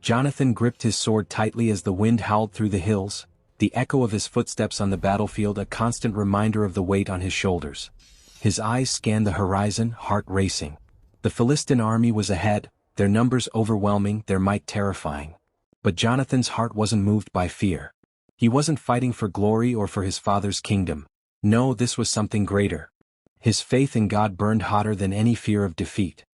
Jonathan gripped his sword tightly as the wind howled through the hills, the echo of his footsteps on the battlefield a constant reminder of the weight on his shoulders. His eyes scanned the horizon, heart racing. The Philistine army was ahead, their numbers overwhelming, their might terrifying. But Jonathan's heart wasn't moved by fear. He wasn't fighting for glory or for his father's kingdom. No, this was something greater. His faith in God burned hotter than any fear of defeat.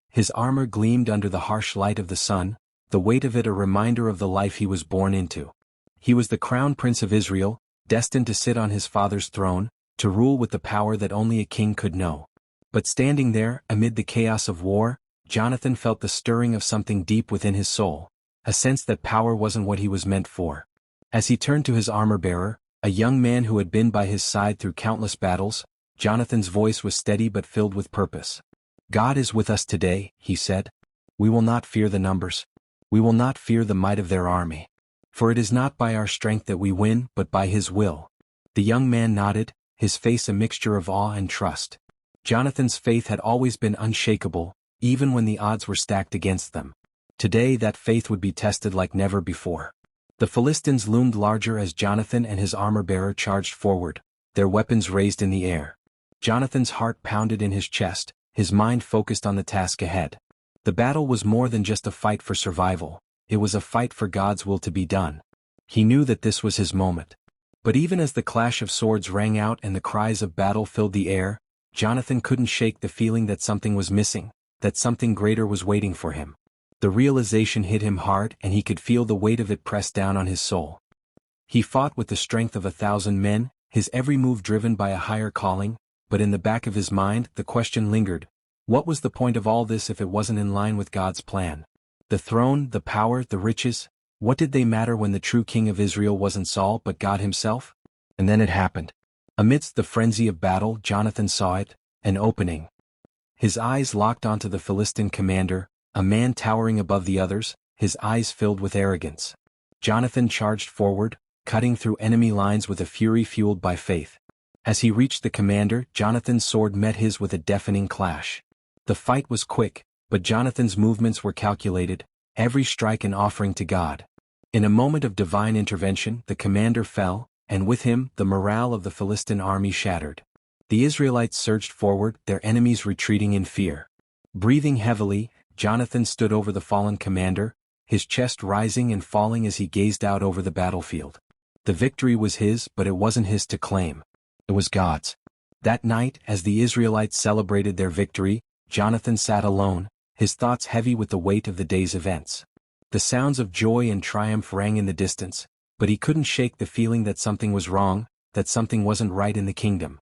His armor gleamed under the harsh light of the sun, the weight of it a reminder of the life he was born into. He was the crown prince of Israel, destined to sit on his father's throne, to rule with the power that only a king could know. But standing there, amid the chaos of war, Jonathan felt the stirring of something deep within his soul, a sense that power wasn't what he was meant for. As he turned to his armor-bearer, a young man who had been by his side through countless battles, Jonathan's voice was steady but filled with purpose. "God is with us today," he said. "We will not fear the numbers. We will not fear the might of their army. For it is not by our strength that we win, but by His will." The young man nodded, his face a mixture of awe and trust. Jonathan's faith had always been unshakable, even when the odds were stacked against them. Today that faith would be tested like never before. The Philistines loomed larger as Jonathan and his armor-bearer charged forward, their weapons raised in the air. Jonathan's heart pounded in his chest, his mind focused on the task ahead. The battle was more than just a fight for survival, it was a fight for God's will to be done. He knew that this was his moment. But even as the clash of swords rang out and the cries of battle filled the air, Jonathan couldn't shake the feeling that something was missing, that something greater was waiting for him. The realization hit him hard and he could feel the weight of it press down on his soul. He fought with the strength of 1,000 men, his every move driven by a higher calling, but in the back of his mind the question lingered. What was the point of all this if it wasn't in line with God's plan? The throne, the power, the riches, what did they matter when the true king of Israel wasn't Saul but God himself? And then it happened. Amidst the frenzy of battle, Jonathan saw it, an opening. His eyes locked onto the Philistine commander, a man towering above the others, his eyes filled with arrogance. Jonathan charged forward, cutting through enemy lines with a fury fueled by faith. As he reached the commander, Jonathan's sword met his with a deafening clash. The fight was quick, but Jonathan's movements were calculated, every strike an offering to God. In a moment of divine intervention, the commander fell, and with him, the morale of the Philistine army shattered. The Israelites surged forward, their enemies retreating in fear. Breathing heavily, Jonathan stood over the fallen commander, his chest rising and falling as he gazed out over the battlefield. The victory was his, but it wasn't his to claim. It was God's. That night, as the Israelites celebrated their victory, Jonathan sat alone, his thoughts heavy with the weight of the day's events. The sounds of joy and triumph rang in the distance, but he couldn't shake the feeling that something was wrong, that something wasn't right in the kingdom.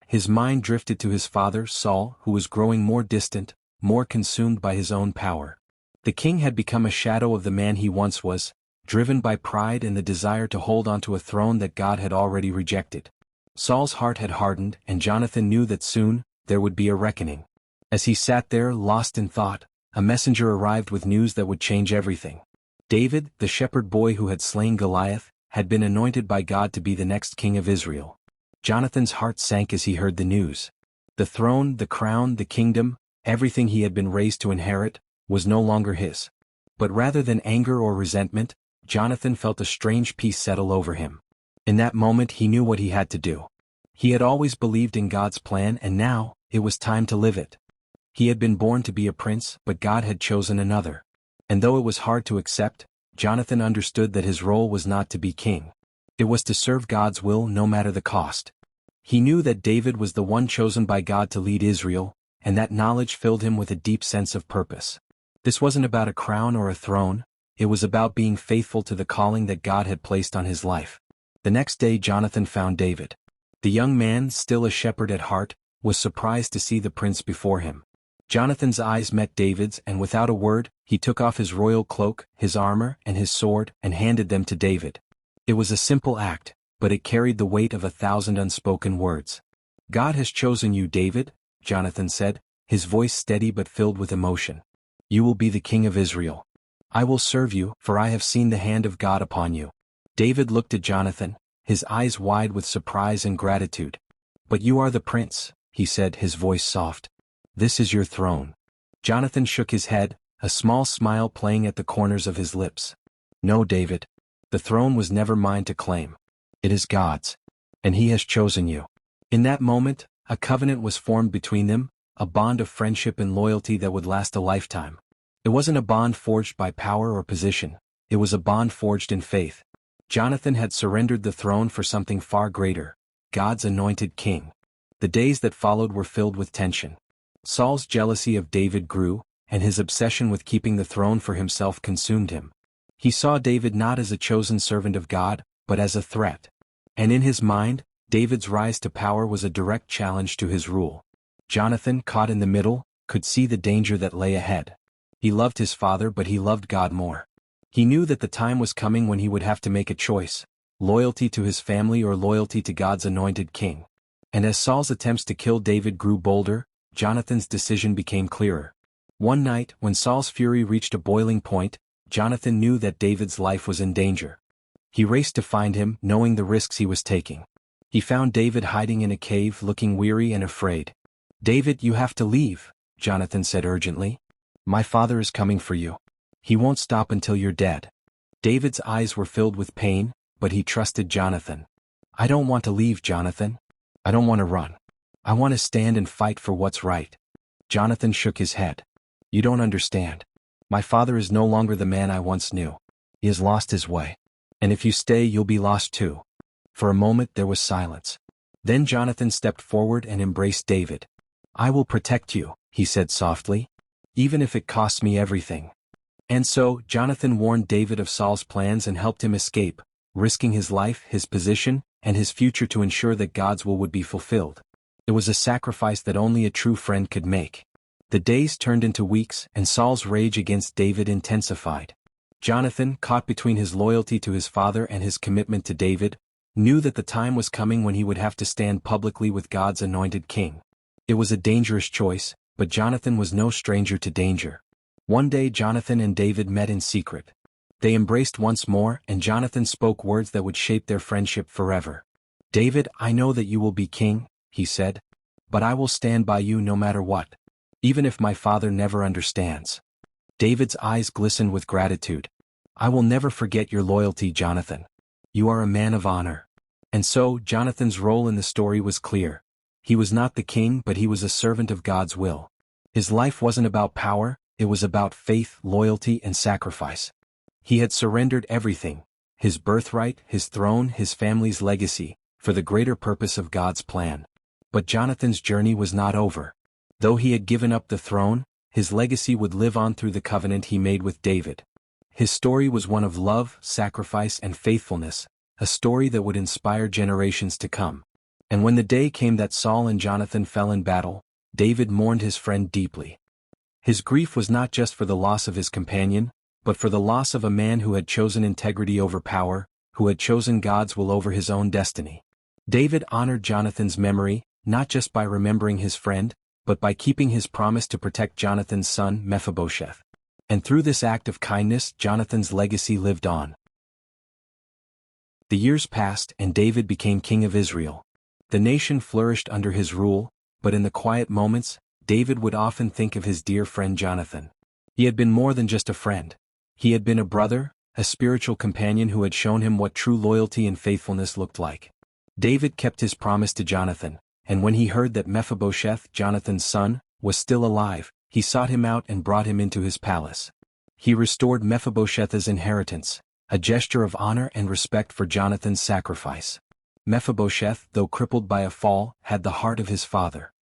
His mind drifted to his father, Saul, who was growing more distant, more consumed by his own power. The king had become a shadow of the man he once was, driven by pride and the desire to hold onto a throne that God had already rejected. Saul's heart had hardened, and Jonathan knew that soon, there would be a reckoning. As he sat there, lost in thought, a messenger arrived with news that would change everything. David, the shepherd boy who had slain Goliath, had been anointed by God to be the next king of Israel. Jonathan's heart sank as he heard the news. The throne, the crown, the kingdom, everything he had been raised to inherit, was no longer his. But rather than anger or resentment, Jonathan felt a strange peace settle over him. In that moment he knew what he had to do. He had always believed in God's plan and now, it was time to live it. He had been born to be a prince, but God had chosen another. And though it was hard to accept, Jonathan understood that his role was not to be king. It was to serve God's will no matter the cost. He knew that David was the one chosen by God to lead Israel, and that knowledge filled him with a deep sense of purpose. This wasn't about a crown or a throne, it was about being faithful to the calling that God had placed on his life. The next day Jonathan found David. The young man, still a shepherd at heart, was surprised to see the prince before him. Jonathan's eyes met David's and without a word, he took off his royal cloak, his armor, and his sword, and handed them to David. It was a simple act, but it carried the weight of 1,000 unspoken words. "God has chosen you, David," Jonathan said, his voice steady but filled with emotion. "You will be the king of Israel. I will serve you, for I have seen the hand of God upon you." David looked at Jonathan, his eyes wide with surprise and gratitude. "But you are the prince," he said, his voice soft. "This is your throne." Jonathan shook his head, a small smile playing at the corners of his lips. "No, David. The throne was never mine to claim. It is God's. And He has chosen you." In that moment, a covenant was formed between them, a bond of friendship and loyalty that would last a lifetime. It wasn't a bond forged by power or position. It was a bond forged in faith. Jonathan had surrendered the throne for something far greater, God's anointed king. The days that followed were filled with tension. Saul's jealousy of David grew, and his obsession with keeping the throne for himself consumed him. He saw David not as a chosen servant of God, but as a threat. And in his mind, David's rise to power was a direct challenge to his rule. Jonathan, caught in the middle, could see the danger that lay ahead. He loved his father, but he loved God more. He knew that the time was coming when he would have to make a choice, loyalty to his family or loyalty to God's anointed king. And as Saul's attempts to kill David grew bolder, Jonathan's decision became clearer. One night, when Saul's fury reached a boiling point, Jonathan knew that David's life was in danger. He raced to find him, knowing the risks he was taking. He found David hiding in a cave, looking weary and afraid. "David, you have to leave," Jonathan said urgently. "My father is coming for you. He won't stop until you're dead." David's eyes were filled with pain, but he trusted Jonathan. "I don't want to leave, Jonathan. I don't want to run. I want to stand and fight for what's right." Jonathan shook his head. "You don't understand. My father is no longer the man I once knew. He has lost his way. And if you stay, you'll be lost too." For a moment there was silence. Then Jonathan stepped forward and embraced David. "I will protect you," he said softly, "even if it costs me everything." And so, Jonathan warned David of Saul's plans and helped him escape, risking his life, his position, and his future to ensure that God's will would be fulfilled. It was a sacrifice that only a true friend could make. The days turned into weeks, and Saul's rage against David intensified. Jonathan, caught between his loyalty to his father and his commitment to David, knew that the time was coming when he would have to stand publicly with God's anointed king. It was a dangerous choice, but Jonathan was no stranger to danger. One day Jonathan and David met in secret. They embraced once more, and Jonathan spoke words that would shape their friendship forever. "David, I know that you will be king," he said, "but I will stand by you no matter what, even if my father never understands." David's eyes glistened with gratitude. "I will never forget your loyalty, Jonathan. You are a man of honor." And so, Jonathan's role in the story was clear. He was not the king, but he was a servant of God's will. His life wasn't about power, it was about faith, loyalty, and sacrifice. He had surrendered everything, his birthright, his throne, his family's legacy, for the greater purpose of God's plan. But Jonathan's journey was not over. Though he had given up the throne, his legacy would live on through the covenant he made with David. His story was one of love, sacrifice, and faithfulness, a story that would inspire generations to come. And when the day came that Saul and Jonathan fell in battle, David mourned his friend deeply. His grief was not just for the loss of his companion, but for the loss of a man who had chosen integrity over power, who had chosen God's will over his own destiny. David honored Jonathan's memory, not just by remembering his friend, but by keeping his promise to protect Jonathan's son, Mephibosheth. And through this act of kindness, Jonathan's legacy lived on. The years passed, and David became king of Israel. The nation flourished under his rule, but in the quiet moments, David would often think of his dear friend Jonathan. He had been more than just a friend. He had been a brother, a spiritual companion who had shown him what true loyalty and faithfulness looked like. David kept his promise to Jonathan, and when he heard that Mephibosheth, Jonathan's son, was still alive, he sought him out and brought him into his palace. He restored Mephibosheth's inheritance, a gesture of honor and respect for Jonathan's sacrifice. Mephibosheth, though crippled by a fall, had the heart of his father.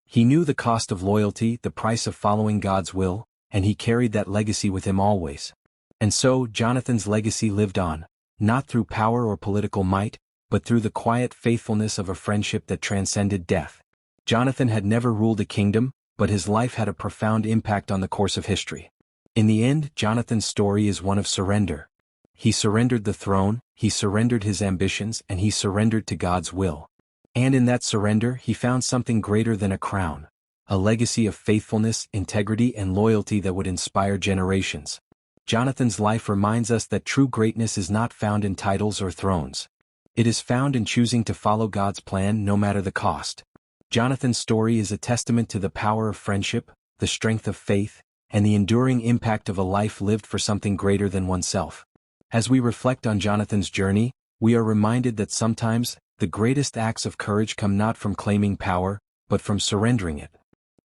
He knew the cost of loyalty, the price of following God's will, and he carried that legacy with him always. And so, Jonathan's legacy lived on, not through power or political might, but through the quiet faithfulness of a friendship that transcended death. Jonathan had never ruled a kingdom, but his life had a profound impact on the course of history. In the end, Jonathan's story is one of surrender. He surrendered the throne, he surrendered his ambitions, and he surrendered to God's will. And in that surrender, he found something greater than a crown, a legacy of faithfulness, integrity, and loyalty that would inspire generations. Jonathan's life reminds us that true greatness is not found in titles or thrones. It is found in choosing to follow God's plan no matter the cost. Jonathan's story is a testament to the power of friendship, the strength of faith, and the enduring impact of a life lived for something greater than oneself. As we reflect on Jonathan's journey, we are reminded that sometimes, the greatest acts of courage come not from claiming power, but from surrendering it.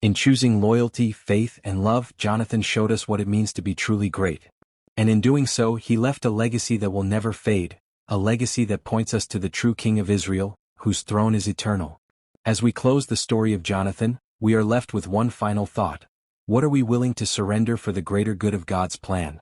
In choosing loyalty, faith, and love, Jonathan showed us what it means to be truly great. And in doing so, he left a legacy that will never fade, a legacy that points us to the true King of Israel, whose throne is eternal. As we close the story of Jonathan, we are left with one final thought. What are we willing to surrender for the greater good of God's plan?